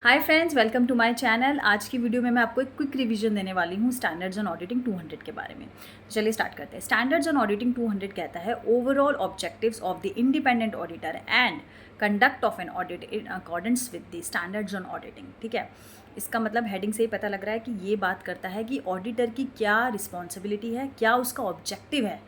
Hi friends, welcome to my channel. आज की video में मैं आपको एक क्विक रिवीजन देने वाली हूँ स्टैंडर्ड्स ऑन ऑडिटिंग 200 के बारे में। चलिए स्टार्ट करते हैं। स्टैंडर्ड्स ऑन ऑडिटिंग 200 कहता है overall objectives of the independent auditor and conduct of an audit in accordance with the standards on auditing. ठीक है, इसका मतलब हेडिंग से ही पता लग रहा है कि ये बात करता है कि ऑडिटर की क्या रिस्पॉन्सिबिलिटी है, क्या उसका ऑब्जेक्टिव है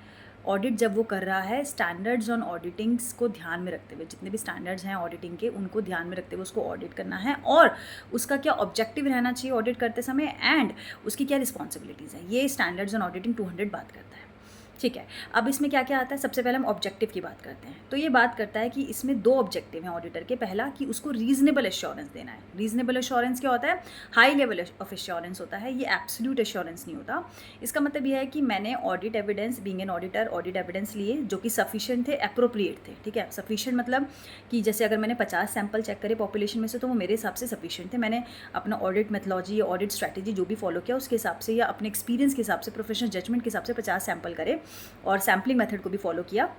ऑडिट जब वो कर रहा है, स्टैंडर्ड्स ऑन ऑडिटिंग्स को ध्यान में रखते हुए, जितने भी स्टैंडर्ड्स हैं ऑडिटिंग के उनको ध्यान में रखते हुए उसको ऑडिट करना है और उसका क्या ऑब्जेक्टिव रहना चाहिए ऑडिट करते समय एंड उसकी क्या रिस्पॉन्सिबिलिटीज़ है। ये स्टैंडर्ड्स ऑन ऑडिटिंग 200 बात करता है। ठीक है, अब इसमें क्या क्या आता है, सबसे पहले हम ऑब्जेक्टिव की बात करते हैं। तो ये बात करता है कि इसमें दो ऑब्जेक्टिव हैं ऑडिटर के। पहला कि उसको रीजनेबल एश्योरेंस देना है। रीजनेबल एश्योरेंस क्या होता है? हाई लेवल ऑफ एश्योरेंस होता है, ये एब्सोल्यूट एश्योरेंस नहीं होता। इसका मतलब यह है कि मैंने audit evidence, being an auditor, audit evidence लिए जो कि सफिशिएंट थे, अप्रोप्रिएट थे। ठीक है, सफिशिएंट मतलब कि जैसे अगर मैंने 50 सैंपल चेक करे पॉपुलेशन में से तो वो मेरे हिसाब से सफिशिएंट थे। मैंने अपना ऑडिट मेथोलॉजी या ऑडिट स्ट्रैटेजी जो भी फॉलो किया उसके हिसाब से या अपने एक्सपीरियंस के हिसाब से, प्रोफेशनल जजमेंट के हिसाब से 50 सैंपल करे और सैम्पलिंग मेथड को भी फॉलो किया।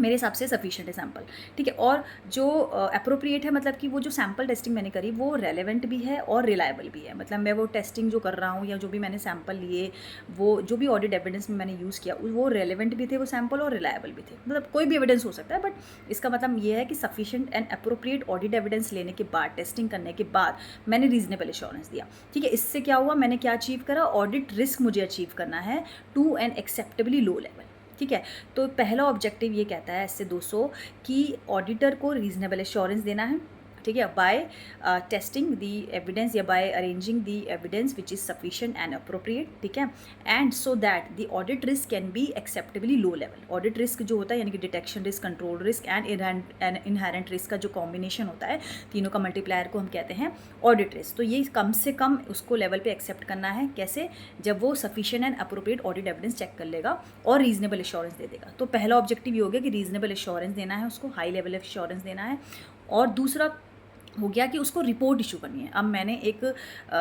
मेरे हिसाब से सफिशिएंट है सैम्पल। ठीक है, और जो अप्रोप्रिएट है मतलब कि वो जो सैम्पल टेस्टिंग मैंने करी वो रेलेवेंट भी है और रिलायबल भी है। मतलब मैं वो टेस्टिंग जो कर रहा हूँ या जो भी मैंने सैम्पल लिए, वो जो भी ऑडिट एविडेंस में मैंने यूज़ किया वो रेलेवेंट भी थे वो सैम्पल और रिलायबल भी थे। मतलब कोई भी एविडेंस हो सकता है, बट इसका मतलब ये है कि sufficient and appropriate audit evidence लेने के बाद, टेस्टिंग करने के बाद मैंने रीजनेबल एश्योरेंस दिया। ठीक है, इससे क्या हुआ, मैंने क्या अचीव करा, ऑडिट रिस्क मुझे अचीव करना है to an acceptably low level. ठीक है, तो पहला ऑब्जेक्टिव ये कहता है इससे 200 कि ऑडिटर को रीजनेबल एश्योरेंस देना है। ठीक है, बाय टेस्टिंग दी एविडेंस या by arranging the evidence which is sufficient and appropriate. ठीक है, and so that the audit risk can be acceptably low level. Audit risk जो होता है यानी कि detection risk, control risk and inherent risk का जो कॉम्बिनेशन होता है, तीनों का मल्टीप्लायर को हम कहते हैं ऑडिट रिस्क। तो ये कम से कम उसको लेवल पे एक्सेप्ट करना है। कैसे? जब वो sufficient and appropriate audit evidence check कर लेगा और रीजनेबल एश्योरेंस दे देगा। तो पहला ऑब्जेक्टिव ये हो गया कि रीजनेबल एश्योरेंस देना है उसको, हाई लेवल एश्योरेंस देना है। और दूसरा हो गया कि उसको रिपोर्ट इशू करनी है। अब मैंने एक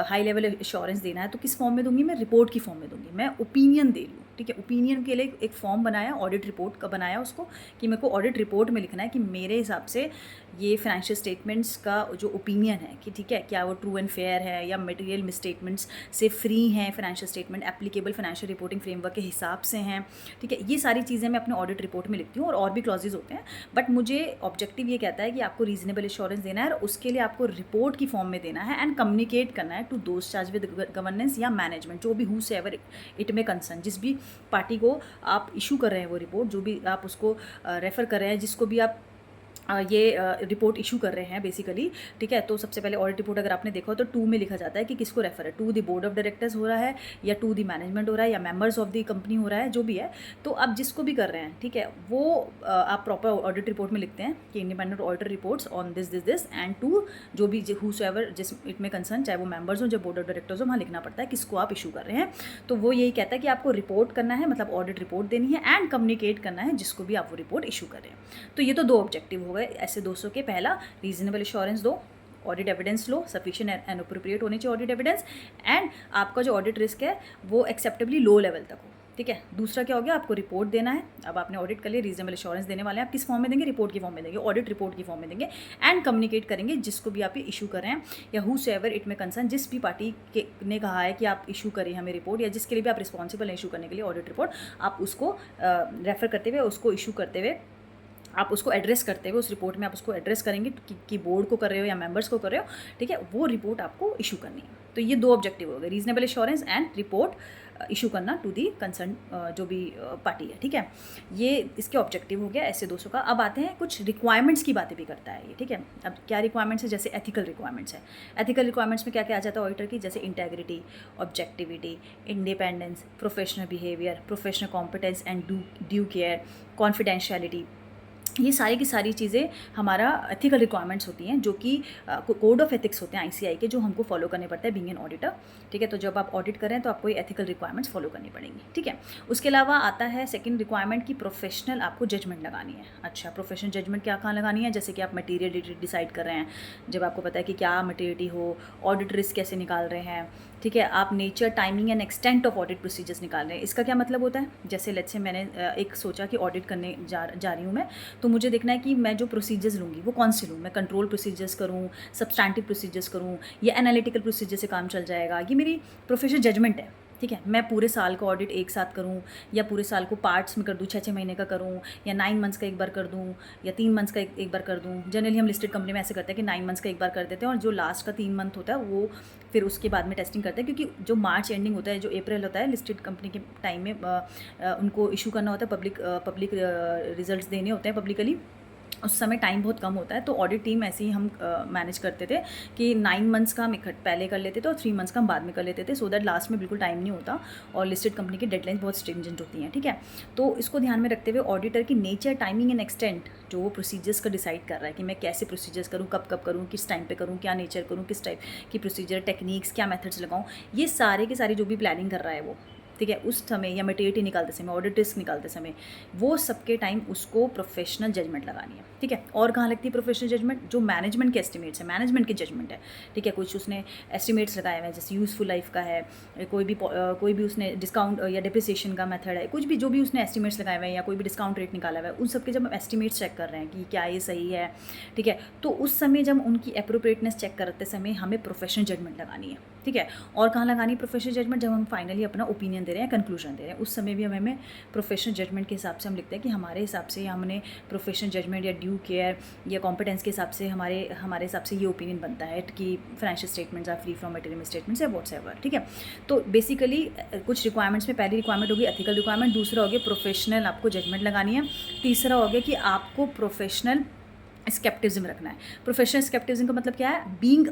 हाई लेवल एश्योरेंस देना है तो किस फॉर्म में दूंगी? मैं रिपोर्ट की फॉर्म में दूंगी, मैं ओपिनियन दे लूँ। ठीक है, ओपिनियन के लिए एक फॉर्म बनाया, ऑडिट रिपोर्ट का बनाया उसको, कि मेरे को ऑडिट रिपोर्ट में लिखना है कि मेरे हिसाब से ये फाइनेंशियल स्टेटमेंट्स का जो ओपिनियन है कि ठीक है क्या वो ट्रू एंड फेयर है या मटेरियल मिसस्टेटमेंट्स से फ्री हैं, financial statement applicable financial reporting framework के हिसाब से हैं। ठीक है, ये सारी चीज़ें मैं अपने ऑडिट रिपोर्ट में लिखती हूँ और भी क्लॉजेज होते हैं, बट मुझे ऑब्जेक्टिव ये कहता है कि आपको रीजनेबल एश्योरेंस देना है और उसके लिए आपको रिपोर्ट की फॉर्म में देना है एंड कम्युनिकेट करना है टू दोस्त चार्ज विद गवर्नेंस या मैनेजमेंट, जो भी हु से एवर इट में कंसर्न, जिस भी पार्टी को आप इशू कर रहे हैं वो रिपोर्ट, जो भी आप उसको रेफ़र कर रहे हैं, जिसको भी आप ये रिपोर्ट इशू कर रहे हैं बेसिकली। ठीक है, तो सबसे पहले ऑडिट रिपोर्ट अगर आपने देखा हो तो 2 में लिखा जाता है कि किसको रेफर है, to the board of directors हो रहा है या टू द मैनेजमेंट हो रहा है या मेंबर्स ऑफ द कंपनी हो रहा है, जो भी है। तो आप जिसको भी कर रहे हैं, ठीक है, वो आप प्रॉपर ऑडिट रिपोर्ट में लिखते हैं कि independent auditor reports on this and to जो भी हुसोएवर जिस इट में कंसर्न, चाहे वो मेंबर्स हो, जो बोर्ड ऑफ डायरेक्टर्स हो, वहाँ लिखना पड़ता है किसको आप इशू कर रहे हैं। तो वो यही कहता है कि आपको रिपोर्ट करना है, मतलब ऑडिट रिपोर्ट देनी है एंड कम्युनिकेट करना है जिसको भी आप वो रिपोर्ट इशू कर रहे हैं। तो ये तो 2 ऑब्जेक्टिव हो गए ऐसे 200 के। पहला, रीजनेबल एश्योरेंस दो, audit evidence low, sufficient and appropriate होने चाहिए ऑडिट एविडेंस, एंड आपका जो ऑडिट रिस्क है वो एक्सेप्टेबली लो लेवल तक हो। ठीक है, दूसरा क्या हो गया, आपको रिपोर्ट देना है। अब आपने ऑडिट कर लिया, रीजनेबल एश्योरेंस देने वाले हैं, आप किस फॉर्म में देंगे? रिपोर्ट की फॉर्म में देंगे, ऑडिट रिपोर्ट की फॉर्म में देंगे एंड कम्युनिकेट करेंगे जिसको भी आप ये इशू कर रहे हैं या हुसोएवर इट में कंसर्न, जिस भी पार्टी के ने कहा है कि आप इशू करें हमें रिपोर्ट, या जिसके लिए भी आप रिस्पॉन्सिबल हैं इशू करने के लिए ऑडिट रिपोर्ट, आप उसको रेफर करते हुए, उसको इशू करते हुए, आप उसको एड्रेस करते हुए उस रिपोर्ट में आप उसको एड्रेस करेंगे कि बोर्ड को कर रहे हो या मेंबर्स को कर रहे हो। ठीक है, वो रिपोर्ट आपको इशू करनी है। तो ये 2 ऑब्जेक्टिव हो गए, reasonable assurance and report issue करना टू दी कंसर्न जो भी पार्टी है। ठीक है, ये इसके ऑब्जेक्टिव हो गया ऐसे 200 का। अब आते हैं कुछ रिक्वायरमेंट्स की बातें भी करता है ये। ठीक है, अब क्या रिक्वायरमेंट्स है? जैसे एथिकल रिक्वायरमेंट्स है। एथिकल रिक्वायरमेंट्स में क्या क्या आ जाता है ऑडिटर की? जैसे integrity, objectivity, independence, professional behaviour, professional competence and due care, confidentiality. ये सारी की सारी चीज़ें हमारा एथिकल रिक्वायरमेंट्स होती हैं, जो कि कोड ऑफ एथिक्स होते हैं आईसीआई के, जो हमको फॉलो करने पड़ता है बीइंग एन ऑडिटर। ठीक है, तो जब आप ऑडिट करें तो आपको ये एथिकल रिक्वायरमेंट्स फॉलो करनी पड़ेंगी। ठीक है, उसके अलावा आता है सेकंड रिक्वायरमेंट की प्रोफेशनल आपको जजमेंट लगानी है। अच्छा, प्रोफेशनल जजमेंट क्या कहाँ लगानी है? जैसे कि आप मटीरियल डिसाइड कर रहे हैं, जब आपको पता है कि क्या मटीरियलिटी हो, ऑडिट रिस्क कैसे निकाल रहे हैं। ठीक है, आप nature, timing and extent of audit procedures निकाल रहे हैं। इसका क्या मतलब होता है? जैसे लेट्स से मैंने एक सोचा कि ऑडिट करने जा रही हूँ मैं, तो तो मुझे देखना है कि मैं जो प्रोसीजर्स लूँगी वो कौन से लूँ, मैं कंट्रोल प्रोसीजर्स करूँ, सब्सटैंटिव प्रोसीजर्स करूँ, या एनालिटिकल प्रोसीजर से काम चल जाएगा। ये मेरी प्रोफेशनल जजमेंट है, ठीक है। मैं पूरे साल का ऑडिट एक साथ करूँ, या पूरे साल को पार्ट्स में कर दूँ, 6-6 महीने का करूँ, या 9 मंथ्स का एक बार कर दूँ, या 3 मंथ्स का एक बार कर दूँ। जनरली हम लिस्टेड कंपनी में ऐसे करते हैं कि 9 मंथ्स का एक बार कर देते हैं, और जो लास्ट का 3 मंथ होता है वो फिर उसके बाद में टेस्टिंग करते हैं, क्योंकि जो मार्च एंडिंग होता है, जो अप्रैल होता है, लिस्टेड कंपनी के टाइम में उनको इशू करना होता है, पब्लिक रिजल्ट्स देने होते हैं पब्लिकली। उस समय टाइम बहुत कम होता है, तो ऑडिट टीम ऐसे ही हम मैनेज करते थे कि 9 मंथ्स का हम पहले कर लेते थे और 3 मंथ्स का हम बाद में कर लेते थे, सो दैट लास्ट में बिल्कुल टाइम नहीं होता। और लिस्टेड कंपनी की डेडलाइन बहुत स्ट्रिंजेंट होती हैं, ठीक है। तो इसको ध्यान में रखते हुए ऑडिटर की नेचर, टाइमिंग एंड एक्सटेंट जो वो प्रोसीजर्स का डिसाइड कर रहा है कि मैं कैसे प्रोसीजर्स करूँ, कब कब करूँ, किस टाइम पे करूँ, क्या नेचर करूँ, किस टाइप की प्रोसीजर, टेक्निक्स, क्या मेथड्स लगाऊँ, ये सारे के सारे जो भी प्लानिंग कर रहा है वो, ठीक है, उस समय या मटेरियल निकालते समय, ऑडिट रिस्क निकालते समय, वो सबके टाइम उसको प्रोफेशनल जजमेंट लगानी है, ठीक है। और कहाँ लगती है प्रोफेशनल जजमेंट? जो मैनेजमेंट के एस्टिमेट्स है, मैनेजमेंट की जजमेंट है, ठीक है। कुछ उसने एस्टिमेट्स लगाए हुए हैं, जैसे यूज़फुल लाइफ का है, कोई भी उसने डिस्काउंट या डिप्रिसिएशन का मेथड है, कुछ भी जो भी उसने एस्टिमेट्स लगाए हुए हैं, या कोई भी डिस्काउंट रेट निकाला हुआ है, उन सबके जब हम एस्टिमेट्स चेक कर रहे हैं कि क्या ये सही है, ठीक है, तो उस समय जब उनकी एप्रोप्रिएटनेस चेक करते समय हमें प्रोफेशनल जजमेंट लगानी है, ठीक है। और कहाँ लगानी प्रोफेशनल जजमेंट? जब हम फाइनली अपना ओपिनियन दे रहे हैं, कंक्लूजन दे रहे हैं, उस समय भी हमें प्रोफेशनल जजमेंट के हिसाब से हम लिखते हैं कि हमारे हिसाब से, या हमने प्रोफेशनल जजमेंट या ड्यू केयर या कॉम्पिटेंस के हिसाब से हमारे हिसाब से ये ओपिनियन बनता है कि financial statements are free from material statements या व्हाट्सएवर, ठीक है। तो बेसिकली कुछ रिक्वायरमेंट्स में पहली रिक्वायरमेंट होगी एथिकल रिक्वायरमेंट, दूसरा हो गया प्रोफेशनल आपको जजमेंट लगानी है, तीसरा हो गया कि आपको प्रोफेशनल स्केप्टिज्म रखना है। प्रोफेशनल स्केप्टिज्म का मतलब क्या है? Being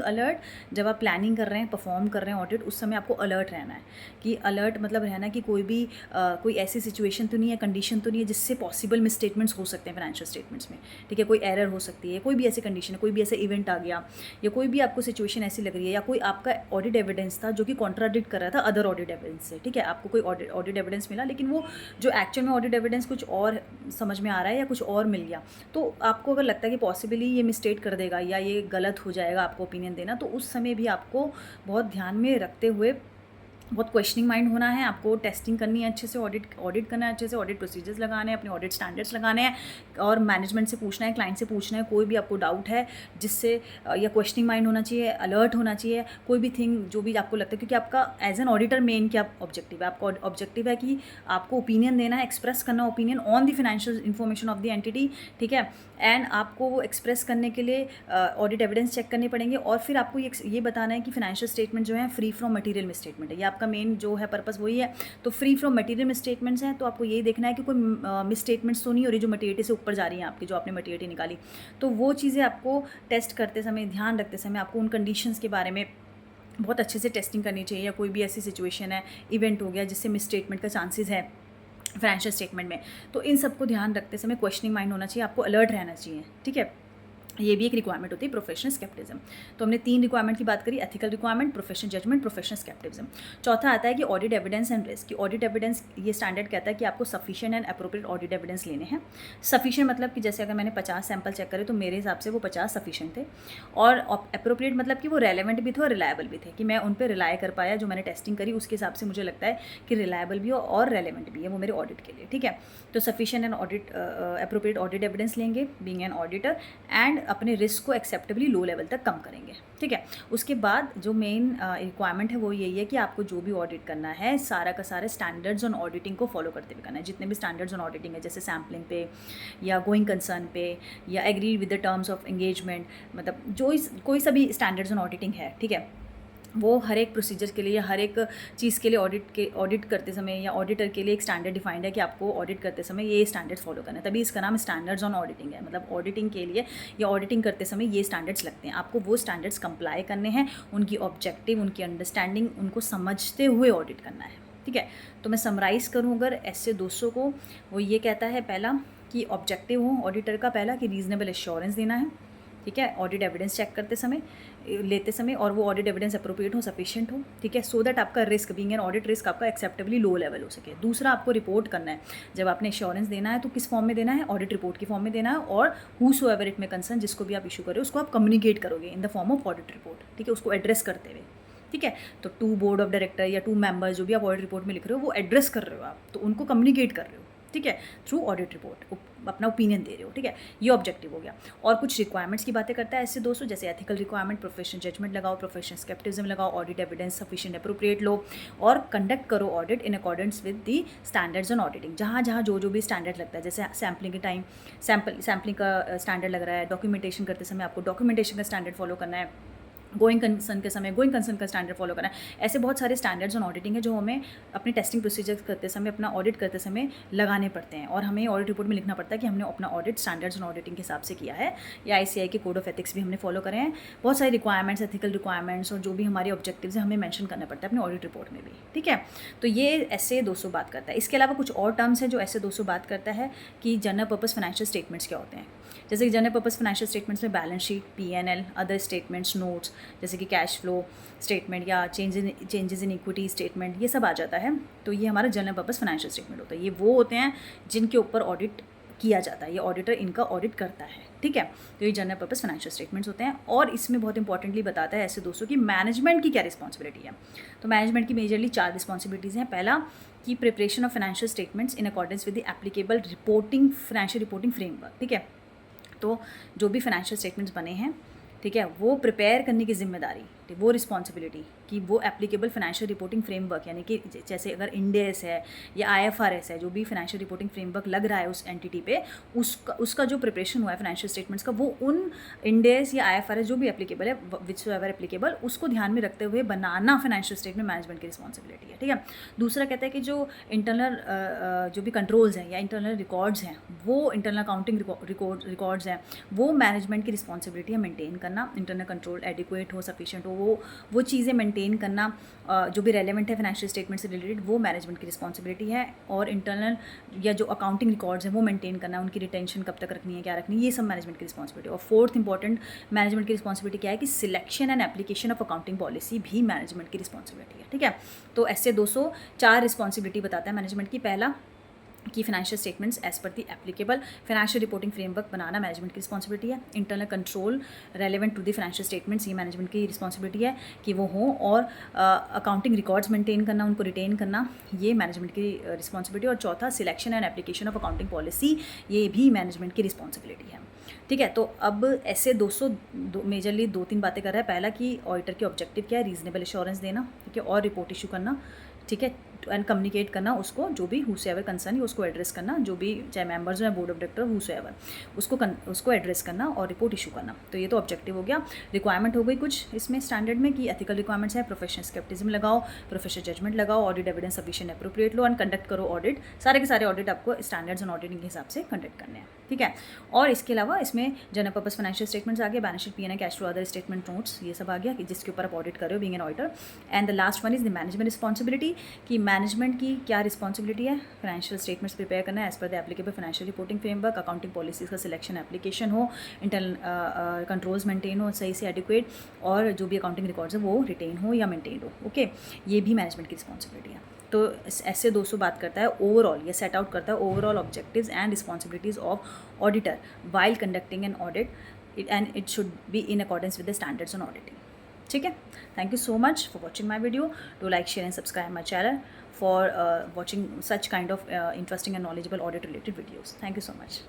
alert. जब आप प्लानिंग कर रहे हैं, परफॉर्म कर रहे हैं ऑडिट, उस समय आपको अलर्ट रहना है। कि अलर्ट मतलब रहना कि कोई ऐसी सिचुएशन तो नहीं है, कंडीशन तो नहीं है जिससे पॉसिबल मिसस्टेटमेंट्स हो सकते हैं फाइनेंशियल स्टेटमेंट्स में, ठीक है। कोई एरर हो सकती है, कोई भी ऐसी कंडीशन है, कोई भी ऐसा इवेंट आ गया, या कोई भी आपको सिचुएशन ऐसी लग रही है, या कोई आपका ऑडिट एविडेंस था जो कि कॉन्ट्राडिक्ट कर रहा था अदर ऑडिट एविडेंस से, ठीक है। आपको कोई ऑडिट एविडेंस मिला, लेकिन वो जो एक्चुअल में ऑडिट एविडेंस कुछ और समझ में आ रहा है या कुछ और मिल गया, तो आपको अगर लगता है कि पॉसिबली ये मिसस्टेट कर देगा या ये गलत हो जाएगा आपको ओपिनियन देना, तो उस समय भी आपको बहुत ध्यान में रखते हुए बहुत क्वेश्चनिंग माइंड होना है। आपको टेस्टिंग करनी है अच्छे से, ऑडिट करना है अच्छे से, ऑडिट प्रोसीजर्स लगाने हैं, अपने ऑडिट स्टैंडर्ड्स लगाने हैं, और मैनेजमेंट से पूछना है, क्लाइंट से पूछना है, कोई भी आपको डाउट है जिससे, या क्वेश्चनिंग माइंड होना चाहिए, अलर्ट होना चाहिए, कोई भी थिंग जो भी आपको लगता है, क्योंकि आपका एज एन ऑडिटर मेन क्या ऑब्जेक्टिव है? आपका ऑब्जेक्टिव है कि आपको ओपिनियन देना है, एक्सप्रेस करना opinion on the financial information of the entity, ठीक है। एंड आपको वो एक्सप्रेस करने के लिए ऑडिट एविडेंस चेक करने पड़ेंगे, और फिर आपको ये बताना है कि फाइनेंशियल स्टेटमेंट जो है फ्री फ्रॉम मटेरियल मिसस्टेटमेंट है। ये आपका मेन जो है पर्पस वही है। तो फ्री फ्रॉम मटेरियल मिसस्टेटमेंट्स हैं, तो आपको ये देखना है कि कोई मिसस्टेटमेंट्स तो नहीं हो रही जो मटेरियलिटी से ऊपर जा रही हैं आपकी, जो आपने मटेरियलिटी निकाली। तो वो चीज़ें आपको टेस्ट करते समय, ध्यान रखते समय, आपको उन कंडीशंस के बारे में बहुत अच्छे से टेस्टिंग करनी चाहिए। या कोई भी ऐसी सिचुएशन है, इवेंट हो गया जिससे मिसस्टेटमेंट का चांसेस है फाइनेंशियल स्टेटमेंट में, तो इन सबको ध्यान रखते समय क्वेश्चनिंग माइंड होना चाहिए, आपको अलर्ट रहना चाहिए, ठीक है। ये भी एक रिक्वायरमेंट होती है प्रोफेशनल स्केप्टिज्म। तो हमने 3 रिक्वायरमेंट की बात करी, ethical requirement, professional judgement, professional scepticism. चौथा आता है कि audit evidence and risk. Audit evidence, ये स्टैंडर्ड कहता है कि आपको sufficient and appropriate audit evidence लेने हैं। सफिशिएंट मतलब कि जैसे अगर मैंने 50 सैंपल चेक करे तो मेरे हिसाब से वो 50 सफिशिएंट थे, और अप्रोप्रिएट मतलब कि वो रेलेवेंट भी थे और रिलायबल भी थे, कि मैं उन पर रिलाय कर पाया, जो मैंने टेस्टिंग करी उसके हिसाब से मुझे लगता है कि रिलायबल भी हो और रेलेवेंट भी है वो मेरे ऑडिट के लिए, ठीक है। तो sufficient and appropriate audit evidence लेंगे बीइंग एन ऑडिटर, एंड अपने रिस्क को एक्सेप्टेबली लो लेवल तक कम करेंगे, ठीक है। उसके बाद जो मेन रिक्वायरमेंट है वो यही है कि आपको जो भी ऑडिट करना है, सारा का सारा स्टैंडर्ड्स ऑन ऑडिटिंग को फॉलो करते हुए करना है। जितने भी स्टैंडर्ड्स ऑन ऑडिटिंग है, जैसे सैम्पलिंग पे या गोइंग कंसर्न पे या agree with the terms of engagement, मतलब कोई सा भी स्टैंडर्ड्स ऑन ऑडिटिंग है, ठीक है, वो हर एक प्रोसीजर के लिए या हर एक चीज़ के लिए ऑडिट करते समय या ऑडिटर के लिए एक स्टैंडर्ड डिफाइंड है कि आपको ऑडिट करते समय ये स्टैंडर्ड्स फॉलो करना है। तभी इसका नाम स्टैंडर्ड्स ऑन ऑडिटिंग है। मतलब ऑडिटिंग के लिए या ऑडिटिंग करते समय ये स्टैंडर्ड्स लगते हैं, आपको वो स्टैंडर्ड्स कंप्लाई करने हैं, उनकी ऑब्जेक्टिव, उनकी अंडरस्टैंडिंग, उनको समझते हुए ऑडिट करना है, ठीक है। तो मैं समराइज़ करूँ अगर ऐसे 200 को, वो ये कहता है पहला कि ऑब्जेक्टिव हो ऑडिटर का, पहला कि रीजनेबल एश्योरेंस देना है, ठीक है, ऑडिट एविडेंस चेक करते समय, लेते समय, और वो ऑडिट एविडेंस अप्रोप्रिएट हो, सफिशिएंट हो, ठीक है, सो दैट आपका risk being an audit risk आपका एक्सेप्टेबली लो लेवल हो सके। दूसरा, आपको रिपोर्ट करना है। जब आपने एश्योरेंस देना है तो किस फॉर्म में देना है? ऑडिट रिपोर्ट की फॉर्म में देना है, और हूसोएवर इट में कंसर्न, जिसको भी आप इशू करो उसको आप कम्युनिकेट करोगे in the form of audit report, ठीक है, उसको एड्रेस करते हुए, ठीक है। तो 2 बोर्ड ऑफ डायरेक्टर या 2 मेंबर्स जो भी आप ऑडिट रिपोर्ट में लिख रहे हो वो एड्रेस कर रहे हो आप, तो उनको कम्युनिकेट कर रहे हो, ठीक है, थ्रू ऑडिट रिपोर्ट अपना ओपिनियन दे रहे हो, ठीक है, ये ऑब्जेक्टिव हो गया। और कुछ रिक्वायरमेंट्स की बातें करता है ऐसे दोस्तों, जैसे एथिकल रिक्वायरमेंट, प्रोफेशनल जजमेंट लगाओ, प्रोफेशनल स्केप्टिज्म लगाओ, ऑडिट एविडेंस सफिशिएंट अप्रोप्रिएट लो, और कंडक्ट करो audit in accordance with the standards on auditing. जहाँ जहाँ जो भी स्टैंडर्ड लगता है, जैसे सैम्पलिंग के टाइम सैम्पलिंग का स्टैंडर्ड लग रहा है, डॉक्यूमेंटेशन करते समय आपको डॉक्यूमेंटेशन का स्टैंडर्ड फॉलो करना है, गोइंग कंसर्न के समय गोइंग कंसर्न का स्टैंडर्ड फॉलो करना है। ऐसे बहुत सारे स्टैंडर्ड्स ऑन ऑडिटिंग है जो हमें अपने टेस्टिंग प्रोसीजर्स करते समय, अपना ऑडिट करते समय लगाने पड़ते हैं, और हमें ऑडिट रिपोर्ट में लिखना पड़ता है कि हमने अपना ऑडिट स्टैंडर्ड्स ऑन ऑडिटिंग के हिसाब से किया है, या ICAI के कोड ऑफ एथिक्स भी हमने फॉलो करे हैं। बहुत सारी रिक्वायरमेंट्स, एथिकल रिक्वायरमेंट्स और जो भी हमारे ऑब्जेक्टिव्स हैं हमें मेंशन करना पड़ता है अपने ऑडिट रिपोर्ट में भी, ठीक है। तो ये SA 200 बात करता है। इसके अलावा कुछ और टर्म्स हैं जो SA 200 बात करता है कि जनरल पर्पस फाइनेंशियल स्टेटमेंट्स क्या होते हैं। जैसे कि जनरल पर्पस फाइनेंशियल स्टेटमेंट्स में balance sheet, P&L, other statements, notes, जैसे कि कैश फ्लो स्टेटमेंट या चेंजेस इन इक्विटी स्टेटमेंट, ये सब आ जाता है। तो ये हमारा जनरल पर्पस फाइनेंशियल स्टेटमेंट होता है। ये वो होते हैं जिनके ऊपर ऑडिट किया जाता है, ये ऑडिटर इनका ऑडिट करता है, ठीक है। तो ये जनरल पर्पस फाइनेंशियल स्टेटमेंट्स होते हैं। और इसमें बहुत इंपॉर्टेंटली बताता है ऐसे दोस्तों की मैनेजमेंट की क्या रिस्पॉन्सिबिलिटी है। तो मैनेजमेंट की मेजरली 4 रिस्पॉन्सिबिलिटीज़ हैं। पहला कि preparation of financial statements in accordance with the applicable financial reporting framework, ठीक है। तो जो भी फाइनेंशियल स्टेटमेंट्स बने हैं, ठीक है, वो प्रिपेयर करने की जिम्मेदारी, वो रिस्पॉन्सिबिलिटी कि वो एप्लीकेबल फाइनेंशियल रिपोर्टिंग फ्रेमवर्क, यानी कि जैसे अगर IND-AS है या IFRS है, जो भी फाइनेंशियल रिपोर्टिंग फ्रेमवर्क लग रहा है उस एंटिटी पे, उसका जो प्रिपरेशन हुआ है फाइनेंशियल स्टेटमेंट्स का, वो उन IND-AS या IFRS जो भी एप्लीकेबल है, विच एवर एप्लीकेबल, उसको ध्यान में रखते हुए बनाना फाइनेंशियल स्टेटमेंट मैनेजमेंट की रिस्पॉन्सिबिलिटी है, ठीक है। दूसरा कहता है कि जो इंटरनल जो भी कंट्रोल्स हैं या इंटरनल रिकॉर्ड्स हैं, वो इंटरनल अकाउंटिंग रिकॉर्ड्स हैं, वो मैनेजमेंट की रिस्पॉन्सिबिलिटी है मेंटेन करना। इंटरनल कंट्रोल एडिक्वेट हो, सफिशिएंट हो, वो चीज़ें मेंटेन करना, जो भी रेलेवेंट है फाइनेंशियल स्टेटमेंट से रिलेटेड, वो मैनेजमेंट की रिस्पॉन्सिबिलिटी है। और इंटरनल या जो अकाउंटिंग रिकॉर्ड्स हैं वो मेंटेन करना, उनकी रिटेंशन कब तक रखनी है, क्या रखनी है, ये सब मैनेजमेंट की रिस्पॉन्सिबिलिटी। और फोर्थ इंपॉर्टेंट मैनेजमेंट की रिस्पॉन्सिबिलिटी क्या है कि selection and application of accounting policy भी मैनेजमेंट की रिस्पॉन्सिबिलिटी है, ठीक है। तो ऐसे 204 रिस्पॉन्सिबिलिटी बताता है मैनेजमेंट की। पहला कि financial statements as per the applicable financial reporting framework बनाना मैनेजमेंट की रिस्पॉन्सिबिलिटी है। Internal control relevant to the financial statements, ये मैनेजमेंट की रिस्पॉन्सिबिलिटी है कि वो हों। और अकाउंटिंग रिकॉर्ड्स मेंटेन करना, उनको रिटेन करना, ये मैनेजमेंट की रिस्पॉन्सिबिलिटी। और चौथा selection and application of accounting policy, ये भी मैनेजमेंट की रिस्पॉन्सिबिलिटी है, ठीक है। तो अब ऐसे 200 मेजरली 2-3 बातें कर रहा है। पहला कि ऑडिटर के ऑब्जेक्टिव क्या है, रीजनेबल एश्योरेंस देना, ठीक है, और रिपोर्ट इशू करना, ठीक है, एंड कम्युनिकेट करना उसको, जो भी हुसएवर कंसर्न है उसको एड्रेस करना, जो भी चाहे मेंबर्स हैं बोर्ड ऑफ डायरेक्टर हुसएवर, उसको एड्रेस करना और रिपोर्ट इशू करना। तो ये तो ऑब्जेक्टिव हो गया। रिक्वायरमेंट हो गई कुछ इसमें स्टैंडर्ड में कि एथिकल रिक्वायरमेंट्स है, प्रोफेशनल स्केप्टिज्म लगाओ, प्रोफेशनल जजमेंट लगाओ, audit evidence sufficient appropriate low, and conduct करो ऑडिट। सारे के सारे ऑडिट आपको स्टैंडर्ड्स ऑन ऑडिटिंग के हिसाब से कंडक्ट करने हैं, ठीक है। और इसके अलावा इसमें जनरल पर्पस फाइनेंशियल स्टेटमेंट्स आ गए, balance sheet, P&L, cash flow, other statement, notes, ये सब आ गया कि जिसके ऊपर आप ऑडिट कर रहे हो being an auditor. And the last one is the management responsibility, कि मैनेजमेंट की क्या रिस्पॉन्सिबिलिटी है, फाइनेंशियल स्टेटमेंट्स प्रिपेयर करना है as per the applicable financial reporting framework, accounting policies का सिलेक्शन एप्लीकेशन हो, इंटरनल कंट्रोल्स मेंटेन हो सही से एडिक्वेट, और जो भी अकाउंटिंग रिकॉर्ड्स है वो रिटेन हो या मेंटेन हो, ओके। ये भी मैनेजमेंट की रिस्पॉन्सिबिलिटी है। तो ऐसे 200 बात करता है ओवरऑल, ये सेट आउट करता है overall objectives and responsibilities of auditor while conducting an audit, and it should be in accordance with the standards on auditing, ठीक है। Thank you so much for watching my video. Do like, share and subscribe my channel for watching such kind of interesting and knowledgeable audit related videos. Thank you so much.